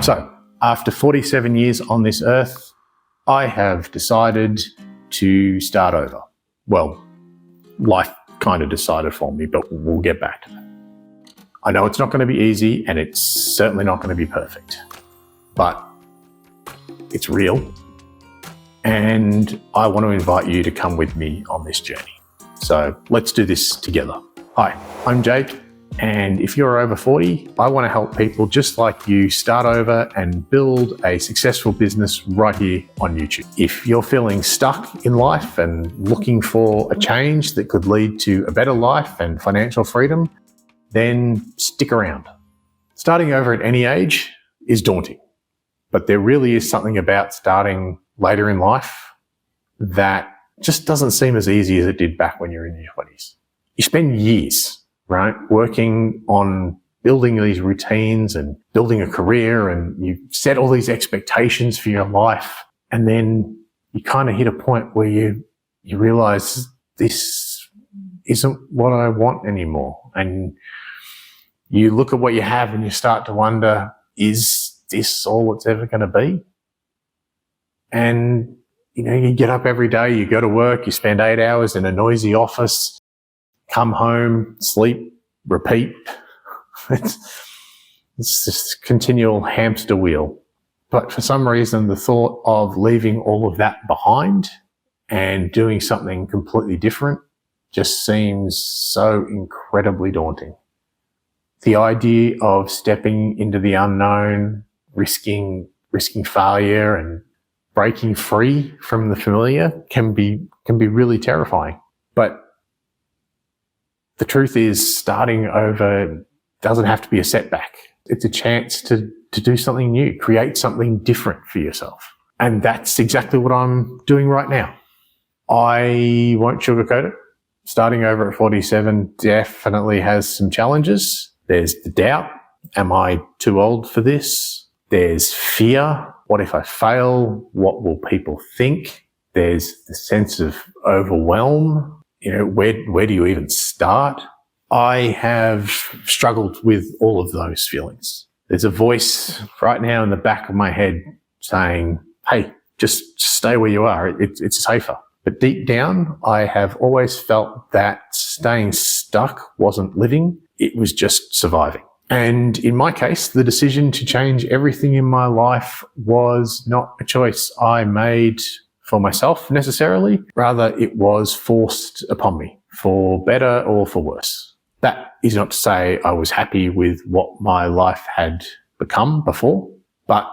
So, after 47 years on this earth, I have decided to start over. Well, life kind of decided for me, but we'll get back to that. I know it's not going to be easy, and it's certainly not going to be perfect, but it's real. And I want to invite you to come with me on this journey. So let's do this together. Hi, I'm Jake. And if you're over 40, I want to help people just like you start over and build a successful business right here on YouTube. If you're feeling stuck in life and looking for a change that could lead to a better life and financial freedom, then stick around. Starting over at any age is daunting, but there really is something about starting later in life that just doesn't seem as easy as it did back when you're in your 20s. You spend years, right, working on building these routines and building a career, and you set all these expectations for your life, and then you kind of hit a point where you realize this isn't what I want anymore. And you look at what you have and you start to wonder, is this all it's ever going to be? And, you get up every day, you go to work, you spend 8 hours in a noisy office, come home, sleep, repeat. It's this continual hamster wheel. But for some reason, the thought of leaving all of that behind and doing something completely different just seems so incredibly daunting. The idea of stepping into the unknown, risking failure and breaking free from the familiar can be really terrifying. But the truth is, starting over doesn't have to be a setback. It's a chance to do something new, create something different for yourself. And that's exactly what I'm doing right now. I won't sugarcoat it. Starting over at 47 definitely has some challenges. There's the doubt. Am I too old for this? There's fear. What if I fail? What will people think? There's the sense of overwhelm. Where do you even start? I have struggled with all of those feelings. There's a voice right now in the back of my head saying, hey, just stay where you are. It's safer. But deep down, I have always felt that staying stuck wasn't living. It was just surviving. And in my case, the decision to change everything in my life was not a choice I made for myself necessarily. Rather, it was forced upon me, for better or for worse. That is not to say I was happy with what my life had become before, but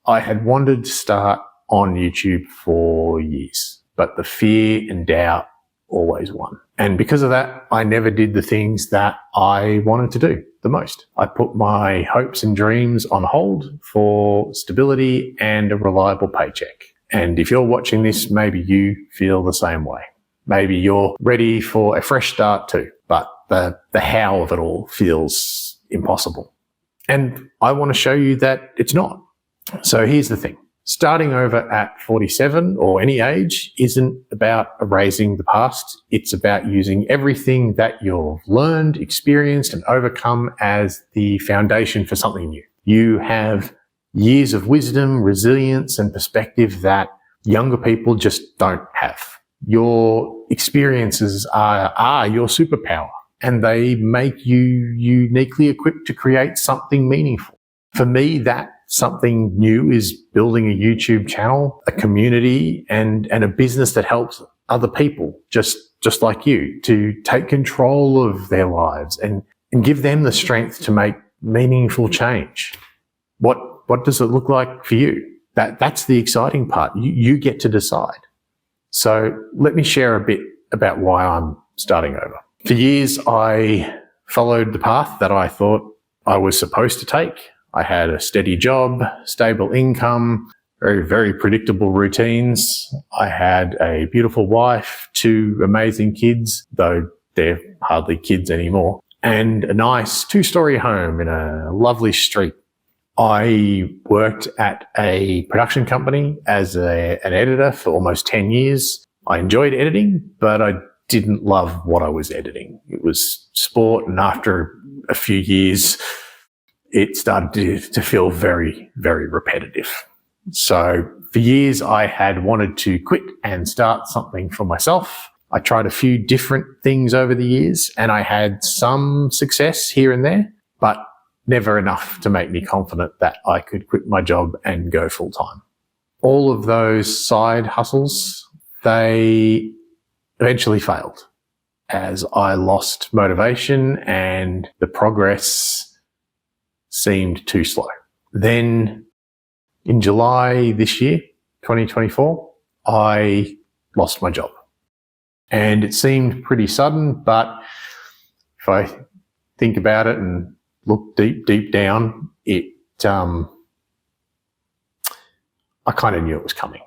I had wanted to start on YouTube for years. But the fear and doubt always won. And because of that, I never did the things that I wanted to do the most. I put my hopes and dreams on hold for stability and a reliable paycheck. And if you're watching this, maybe you feel the same way. Maybe you're ready for a fresh start too, but the how of it all feels impossible. And I want to show you that it's not. So here's the thing. Starting over at 47 or any age isn't about erasing the past. It's about using everything that you've learned, experienced, and overcome as the foundation for something new. You have years of wisdom, resilience, and perspective that younger people just don't have. Your experiences are your superpower, and they make you uniquely equipped to create something meaningful. For me, that something new is building a YouTube channel, a community, and a business that helps other people just like you to take control of their lives and give them the strength to make meaningful change. What does it look like for you? That's the exciting part. You get to decide. So let me share a bit about why I'm starting over. For years, I followed the path that I thought I was supposed to take. I had a steady job, stable income, very, very predictable routines. I had a beautiful wife, 2 amazing kids, though they're hardly kids anymore, and a nice 2-story home in a lovely street. I worked at a production company as an editor for almost 10 years. I enjoyed editing, but I didn't love what I was editing. It was sport, and after a few years, it started to feel very, very repetitive. So for years, I had wanted to quit and start something for myself. I tried a few different things over the years, and I had some success here and there, but never enough to make me confident that I could quit my job and go full time. All of those side hustles, they eventually failed as I lost motivation and the progress seemed too slow. Then in July this year, 2024, I lost my job. And it seemed pretty sudden, but if I think about it and look deep down, I kind of knew it was coming.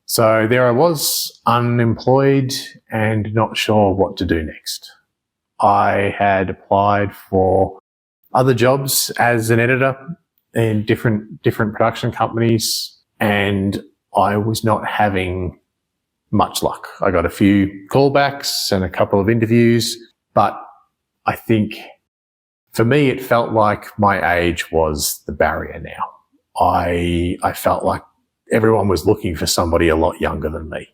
So there I was, unemployed and not sure what to do next. I had applied for other jobs as an editor in different production companies, and I was not having much luck. I got a few callbacks and a couple of interviews, but I think for me, it felt like my age was the barrier now. I felt like everyone was looking for somebody a lot younger than me.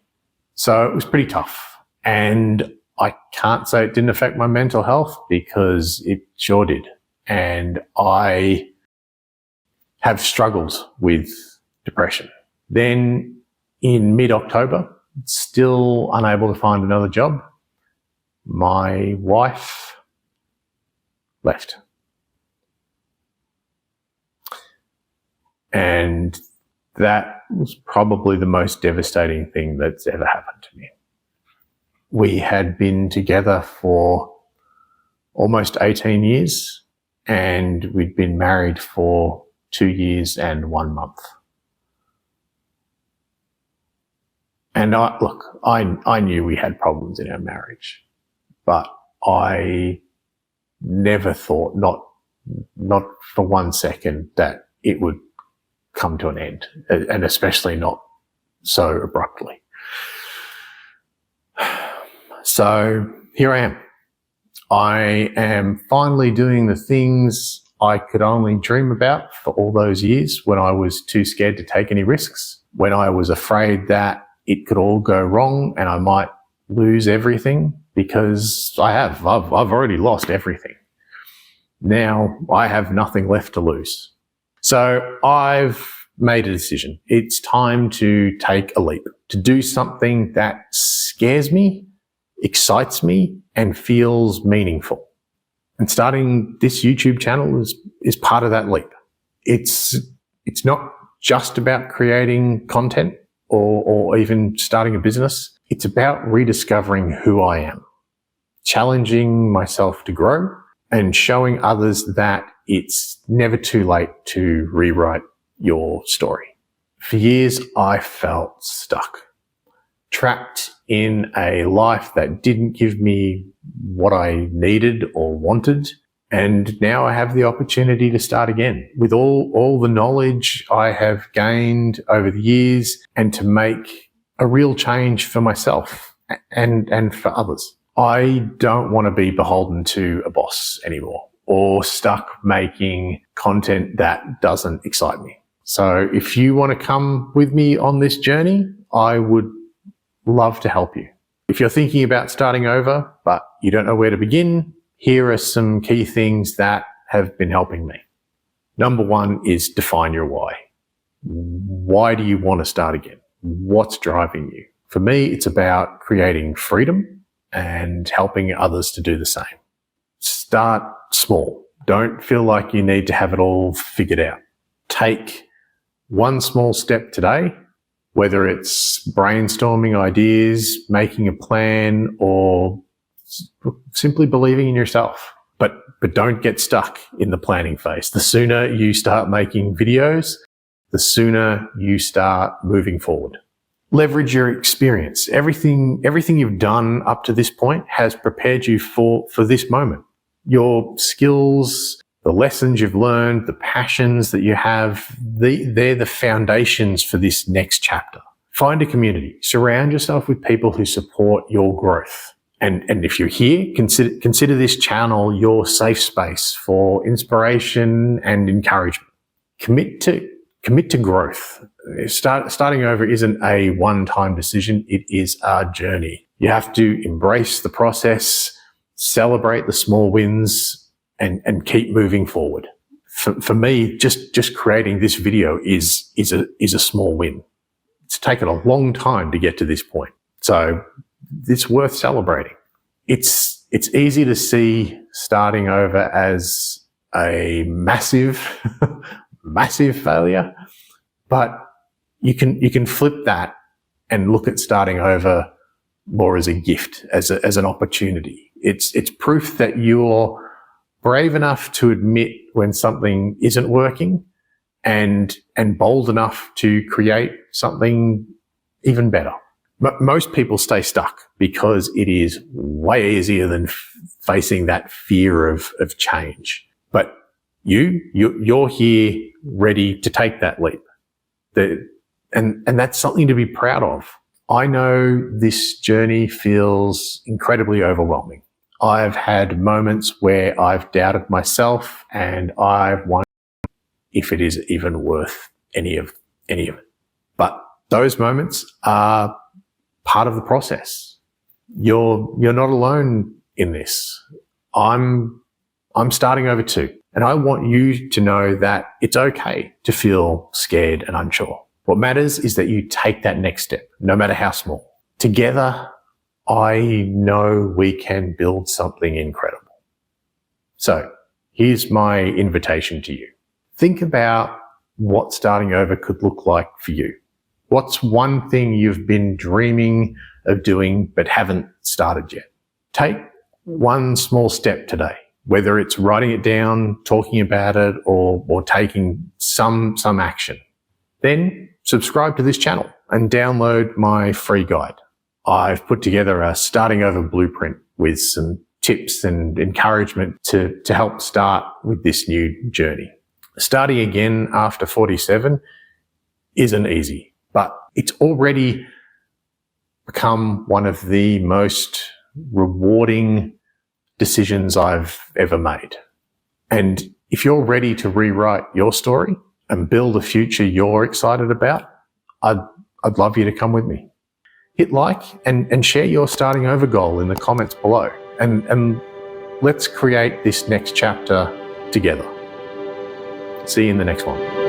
So it was pretty tough. And I can't say it didn't affect my mental health, because it sure did. And I have struggled with depression. Then in mid-October, still unable to find another job, my wife left. And that was probably the most devastating thing that's ever happened to me. We had been together for almost 18 years, and we'd been married for 2 years and 1 month. And I knew we had problems in our marriage, but I never thought, not for 1 second, that it would come to an end, and especially not so abruptly. So here I am. I am finally doing the things I could only dream about for all those years, when I was too scared to take any risks, when I was afraid that it could all go wrong and I might lose everything, because I've already lost everything. Now I have nothing left to lose. So I've made a decision. It's time to take a leap, to do something that scares me, excites me, and feels meaningful. And starting this YouTube channel is part of that leap. It's not just about creating content or even starting a business. It's about rediscovering who I am, challenging myself to grow, and showing others that it's never too late to rewrite your story. For years, I felt stuck, trapped in a life that didn't give me what I needed or wanted. And now I have the opportunity to start again with all the knowledge I have gained over the years, and to make a real change for myself and for others. I don't want to be beholden to a boss anymore, or stuck making content that doesn't excite me. So if you want to come with me on this journey, I would love to help you. If you're thinking about starting over, but you don't know where to begin, here are some key things that have been helping me. Number one is define your why. Why do you want to start again? What's driving you? For me, it's about creating freedom and helping others to do the same. Start small. Don't feel like you need to have it all figured out. Take one small step today, whether it's brainstorming ideas, making a plan, or simply believing in yourself. But don't get stuck in the planning phase. The sooner you start making videos, the sooner you start moving forward. Leverage your experience. Everything you've done up to this point has prepared you for this moment. Your skills, the lessons you've learned, the passions that you have, they're the foundations for this next chapter. Find a community. Surround yourself with people who support your growth. And if you're here, consider this channel your safe space for inspiration and encouragement. Commit to growth. Starting over isn't a one-time decision. It is a journey. You have to embrace the process, celebrate the small wins, and keep moving forward. For me, just creating this video is a small win. It's taken a long time to get to this point. So it's worth celebrating. It's easy to see starting over as a massive failure, but you can flip that and look at starting over more as a gift, as an opportunity. It's proof that you're brave enough to admit when something isn't working, and bold enough to create something even better. Most people stay stuck because it is way easier than facing that fear of change. But you're here ready to take that leap. And that's something to be proud of. I know this journey feels incredibly overwhelming. I've had moments where I've doubted myself, and I've wondered if it is even worth any of it. But those moments are part of the process. You're not alone in this. I'm starting over too. And I want you to know that it's okay to feel scared and unsure. What matters is that you take that next step, no matter how small. Together, I know we can build something incredible. So here's my invitation to you. Think about what starting over could look like for you. What's one thing you've been dreaming of doing but haven't started yet? Take one small step today, whether it's writing it down, talking about it, or taking some action. Then subscribe to this channel and download my free guide. I've put together a starting over blueprint with some tips and encouragement to help start with this new journey. Starting again after 47 isn't easy, but it's already become one of the most rewarding decisions I've ever made. And if you're ready to rewrite your story and build a future you're excited about, I'd love you to come with me. Hit like and share your starting over goal in the comments below, and let's create this next chapter together. See you in the next one.